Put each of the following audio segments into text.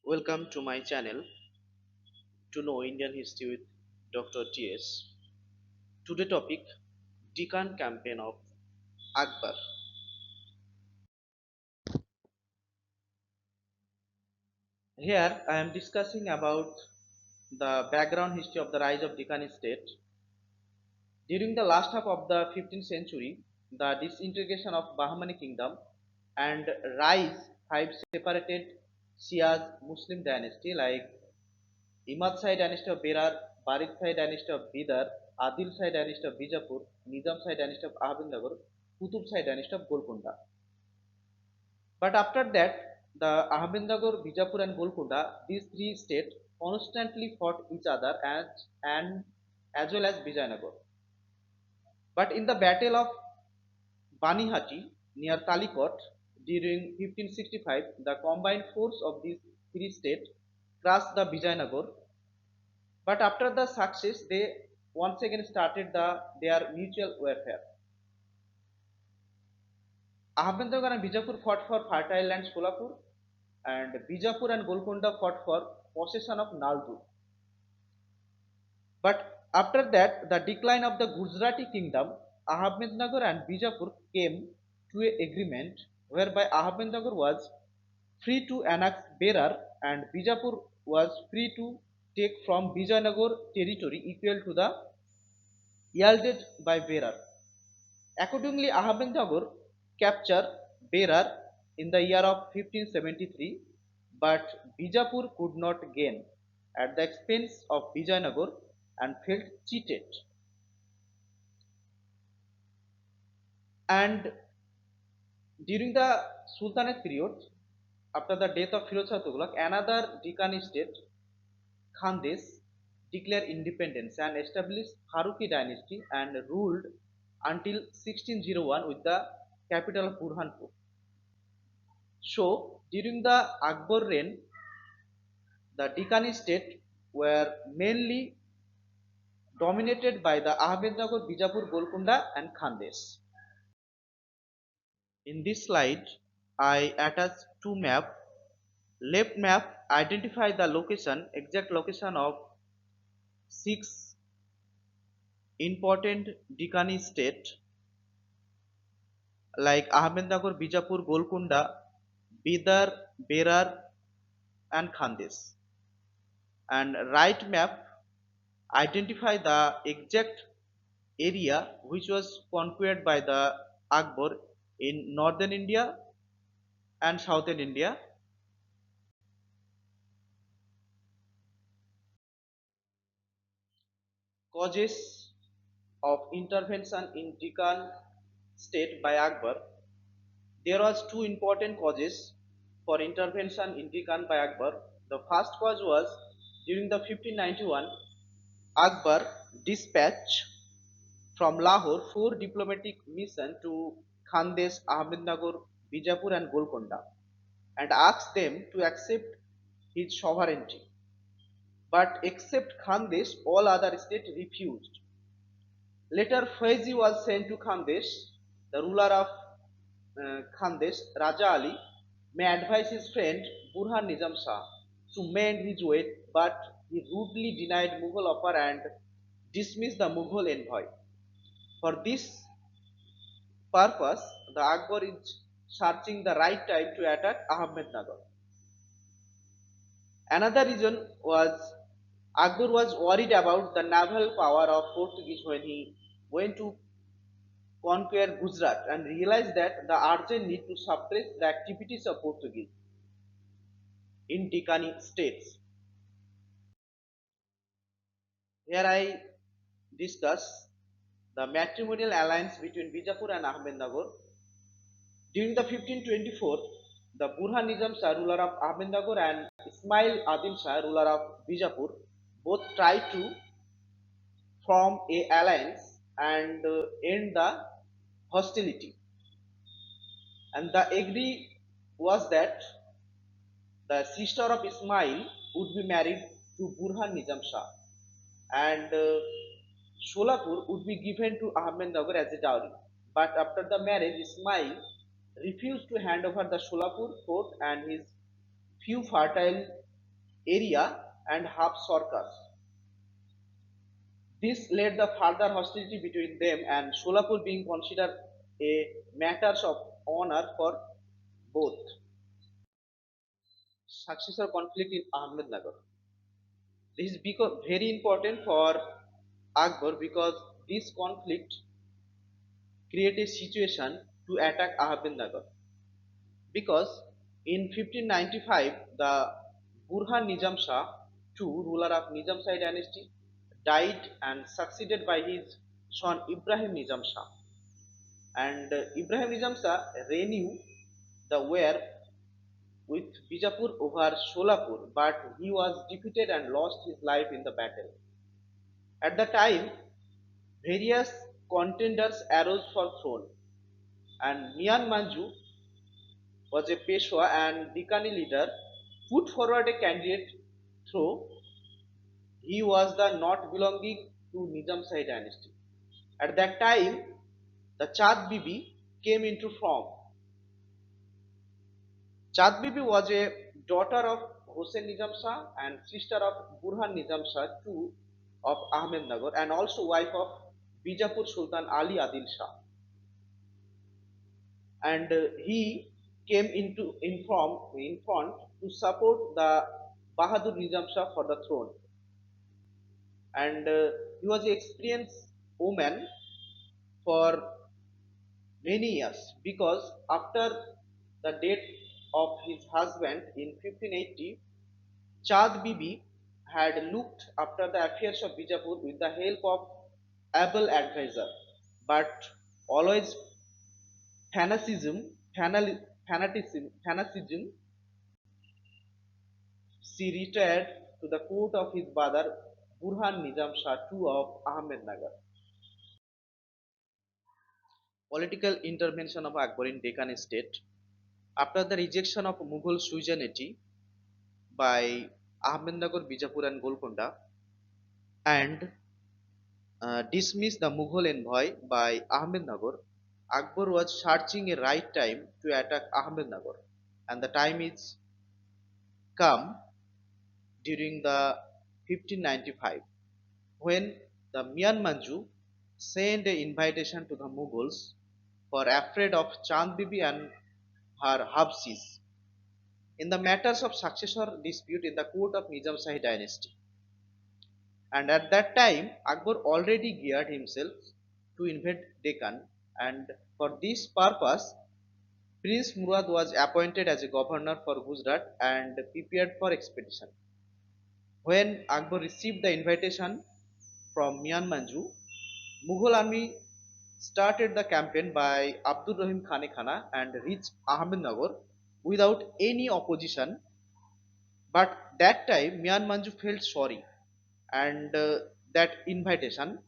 Welcome to my channel to know Indian history with Dr. TS. Today topic Deccan campaign of Akbar. Here I am discussing about the background history of the rise of Deccan state. During the last half of the 15th century, the disintegration of Bahmani kingdom and rise five separated Shias Muslim dynasty like Imad Shahi dynasty of Berar, Barid Shahi dynasty of Bidar, Adil Shahi dynasty of Bijapur, Nizam Shahi dynasty of Ahmednagar, Qutub Shahi dynasty of Golconda. But after that, the Ahmednagar, Bijapur and Golconda, these three states constantly fought each other and as well as Vijayanagar. But in the Battle of Banihati near Talikot during 1565, the combined force of these three states crushed the Vijayanagar. But after the success, they once again started their mutual warfare. Ahmednagar and Bijapur fought for fertile land Solapur, and Bijapur and Golconda fought for possession of Naldur. But after that, the decline of the Gujarati kingdom, Ahmednagar and Bijapur came to an agreement whereby Ahmednagar was free to annex Berar and Bijapur was free to take from Vijayanagar territory equal to the yielded by Berar. Accordingly, Ahmednagar captured Berar in the year of 1573, but Bijapur could not gain at the expense of Vijayanagar and felt cheated. And during the Sultanate period, after the death of Firoz Shah Tughlaq, another Deccan state, Khandesh, declared independence and established Faruqi dynasty and ruled until 1601 with the capital of Burhanpur. So, during the Akbar reign, the Deccan state were mainly dominated by the Ahmednagar, Bijapur, Golconda and Khandesh. In this slide, I attach two maps. Left map identify the exact location of six important Deccan state like Ahmednagar, Bijapur, Golconda, Bidar, Berar and Khandesh. And right map identify the exact area which was conquered by the Akbar in northern India and southern India. Causes of intervention in Deccan state by Akbar. There was two important causes for intervention in Deccan by Akbar. The first cause was during the 1591 Akbar dispatched from Lahore four diplomatic missions to Khandesh, Ahmednagar, Bijapur and Golconda and asked them to accept his sovereignty. But except Khandesh, all other states refused. Later, Faizi was sent to Khandesh. The ruler of Khandesh, Raja Ali, may advise his friend Burhan Nizam Shah to mend his weight, but he rudely denied Mughal offer and dismissed the Mughal envoy. For this purpose, the Akbar is searching the right time to attack Ahmednagar. Another reason was Akbar was worried about the naval power of Portuguese when he went to conquer Gujarat and realized that the urgent need to suppress the activities of Portuguese in Deccan states. Here I discuss the matrimonial alliance between Bijapur and Ahmednagar. During the 1524, the Burhan Nizam Shah, ruler of Ahmednagar, and Ismail Adil Shah, ruler of Bijapur, both tried to form a alliance and end the hostility. And the agree was that the sister of Ismail would be married to Burhan Nizam Shah, and Sholapur would be given to Ahmednagar as a dowry. But after the marriage, Ismail refused to hand over the Sholapur fort and his few fertile area and half Sorkas. This led the further hostility between them and Solapur being considered a matters of honor for both. Successor conflict in Ahmednagar. This is because very important for Akbar because this conflict created a situation to attack Ahmednagar. Because in 1595 the Burhan Nizam Shah, II ruler of Nizam Shah dynasty, died and succeeded by his son Ibrahim Nizam Shah. And Ibrahim Nizam Shah renewed the war with Bijapur over Solapur, but he was defeated and lost his life in the battle. At the time, various contenders arose for throne, and Mian Manju was a Peshwa and Deccani leader, put forward a candidate through he was the not belonging to Nizam Shahi dynasty. At that time, the Chad Bibi came into form. Chad Bibi was a daughter of Hossein Nizam Shah and sister of Burhan Nizam Shah II of Ahmednagar and also wife of Bijapur Sultan Ali Adil Shah. And he came in front to support the Bahadur Nizam Shah for the throne. And he was an experienced woman for many years because after the death of his husband in 1580, Chad Bibi had looked after the affairs of Bijapur with the help of able advisor, but always fanaticism, fanaticism, she retired to the court of his brother Burhan Nizam Shah II of Ahmednagar. Political intervention of Akbar in Deccan state. After the rejection of Mughal suzerainty by Ahmednagar, Bijapur and Golconda and dismissed the Mughal envoy by Ahmednagar, Akbar was searching a right time to attack Ahmednagar, and the time is come during the 1595 when the Mian Manju sent an invitation to the Mughals for afraid of Chand Bibi and her Habsis in the matters of successor dispute in the court of Nizam Shahi dynasty. And at that time, Akbar already geared himself to invade Deccan, and for this purpose, Prince Murad was appointed as a governor for Gujarat and prepared for expedition. When Akbar received the invitation from Mian Manju, Mughal army started the campaign by Abdur Rahim Khane Khana and reached Ahmednagar without any opposition. But that time Mian Manju felt sorry and that invitation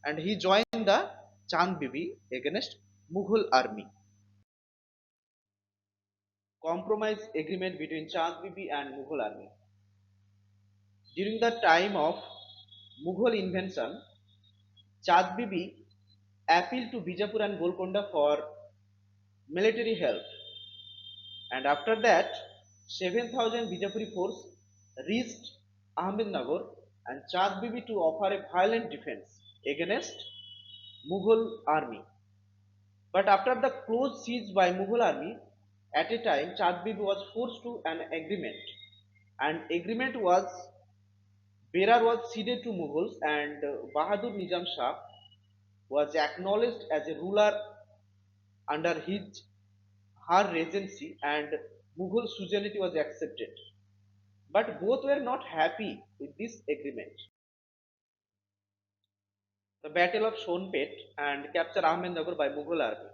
and he joined the Chand Bibi against Mughal army. Compromise agreement between Chand Bibi and Mughal army. During the time of Mughal invasion, Chand Bibi appealed to Bijapur and Golconda for military help. And after that, 7,000 Bijapuri force reached Ahmednagar and Chand Bibi to offer a violent defense against Mughal army. But after the close siege by Mughal army, at a time Chand Bibi was forced to an agreement. And agreement was Berar was ceded to Mughals and Bahadur Nizam Shah was acknowledged as a ruler under his her regency and Mughal suzerainty was accepted. But both were not happy with this agreement. The Battle of Sonpet and capture Ahmednagar by Mughal army.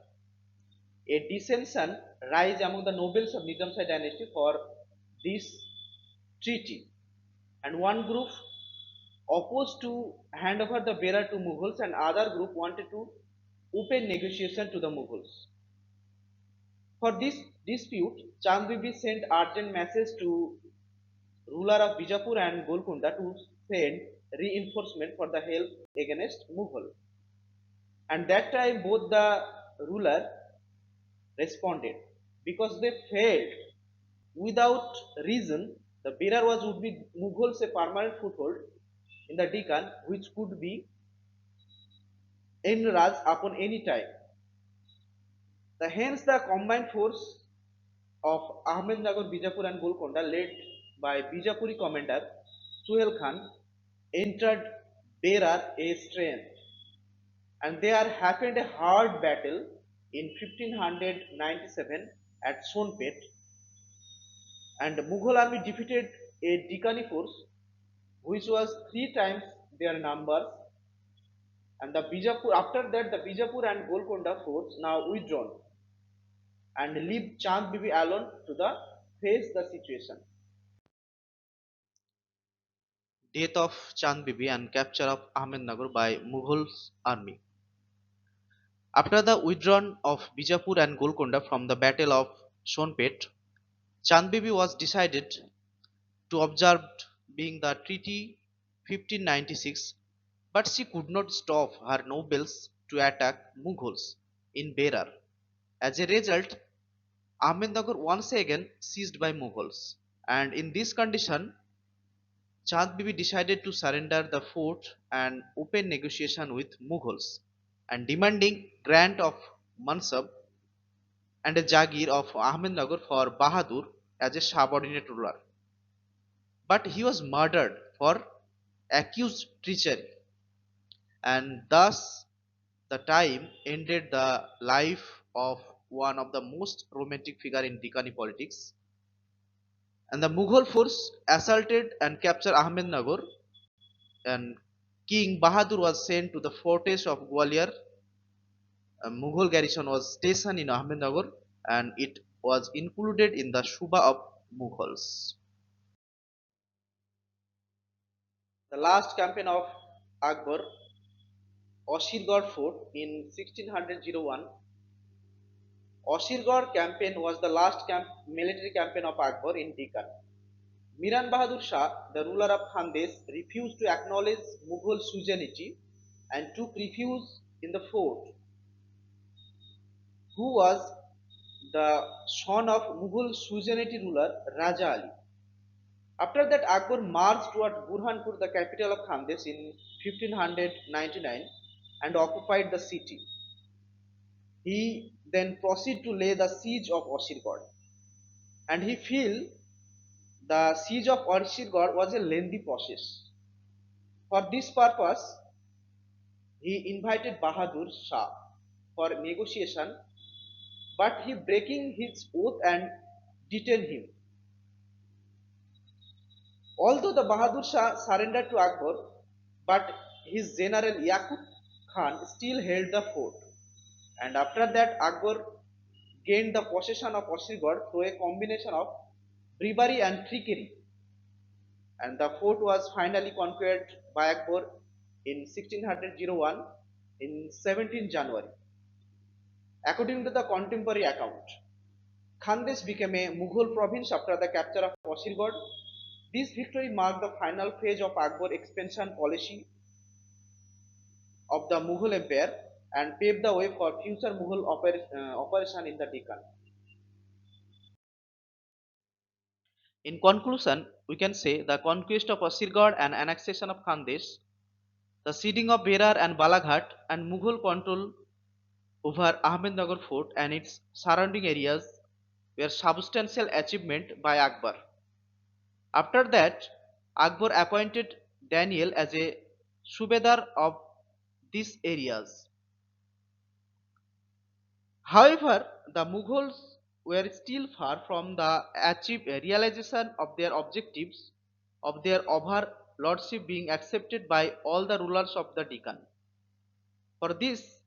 A dissension rise among the nobles of Nizam Shah dynasty for this treaty, and one group opposed to hand over the bearer to Mughals, and other group wanted to open negotiation to the Mughals. For this dispute, Chand Bibi sent urgent message to ruler of Bijapur and Golconda to send reinforcement for the help against Mughal. And that time both the ruler responded because they felt without reason The Berar would be Mughals a permanent foothold in the Deccan, which could be enlarged upon any time. Hence the combined force of Ahmednagar, Bijapur and Golconda led by Bijapuri commander Suhail Khan entered Berar a strength, and there happened a hard battle in 1597 at Sonpet, and Mughal army defeated a Deccani force which was three times their numbers, and the Bijapur after that the Bijapur and Golconda force now withdrawn and leave Chand Bibi alone to the face the situation. Death of Chand Bibi and capture of Ahmednagar by Mughals army. After the withdrawal of Bijapur and Golconda from the Battle of Sonpet, Chand Bibi was decided to observe being the treaty 1596, but she could not stop her nobles to attack Mughals in Berar. As a result, Ahmednagar once again seized by Mughals, and in this condition, Chand Bibi decided to surrender the fort and open negotiation with Mughals, and demanding grant of Mansab and a Jagir of Ahmednagar for Bahadur as a subordinate ruler. But he was murdered for accused treachery, and thus the time ended the life of one of the most romantic figure in Deccani politics. And the Mughal force assaulted and captured Ahmednagar, and King Bahadur was sent to the fortress of Gwalior. A Mughal garrison was stationed in Ahmednagar, and it was included in the Shuba of Mughals. The last campaign of Akbar, Ashirgarh Fort in 1601. Ashirgarh campaign was the last military campaign of Akbar in Deccan. Miran Bahadur Shah, the ruler of Khandesh, refused to acknowledge Mughal suzerainty and took refuge in the fort, who was the son of Mughal suzerainty ruler Raja Ali. After that, Akbar marched toward Burhanpur, the capital of Khandesh, in 1599 and occupied the city. He then proceeded to lay the siege of Ashirgarh, and he felt the siege of Ashirgarh was a lengthy process. For this purpose, he invited Bahadur Shah for negotiation, but he breaking his oath and detained him. Although the Bahadur Shah surrendered to Akbar, but his general Yaqut Khan still held the fort. And after that, Akbar gained the possession of Ashirgarh through a combination of bravery and trickery. And the fort was finally conquered by Akbar in 1601 in 17 January. According to the contemporary account, Khandesh became a Mughal province after the capture of Ashirgarh. This victory marked the final phase of Akbar's expansion policy of the Mughal Empire and paved the way for future Mughal operation in the Deccan. In conclusion, we can say the conquest of Asirgarh and annexation of Khandesh, the ceding of Berar and Balaghat, and Mughal control over Ahmednagar fort and its surrounding areas were substantial achievement by Akbar. After that, Akbar appointed Daniel as a Subedar of these areas. However, the Mughals were still far from the realization of their objectives of their overlordship being accepted by all the rulers of the Deccan. For this,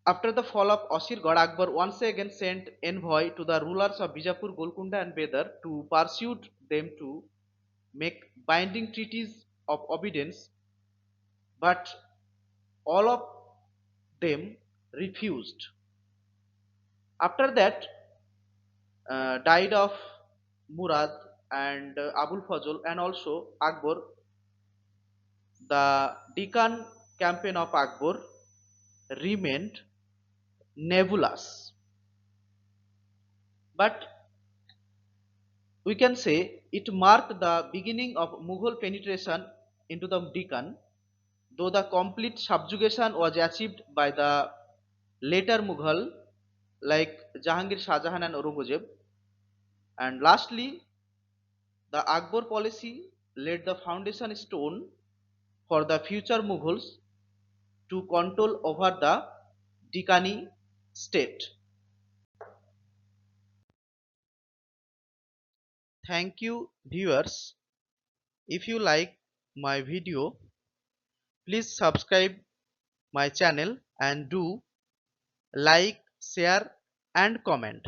after the fall of Ashirgarh, Akbar once again sent envoy to the rulers of Bijapur, Golconda and Bedar to persuade them to make binding treaties of obedience, but all of them refused. After that, died of Murad and Abul Fazl and also Akbar, the Deccan campaign of Akbar remained nebulous. But We can say it marked the beginning of Mughal penetration into the Deccan, though the complete subjugation was achieved by the later Mughal like Jahangir, Shah Jahan and Aurangzeb. And lastly, the Akbar policy laid the foundation stone for the future Mughals to control over the Deccani state. Thank you viewers. If you like my video, please subscribe my channel and do like, share and comment.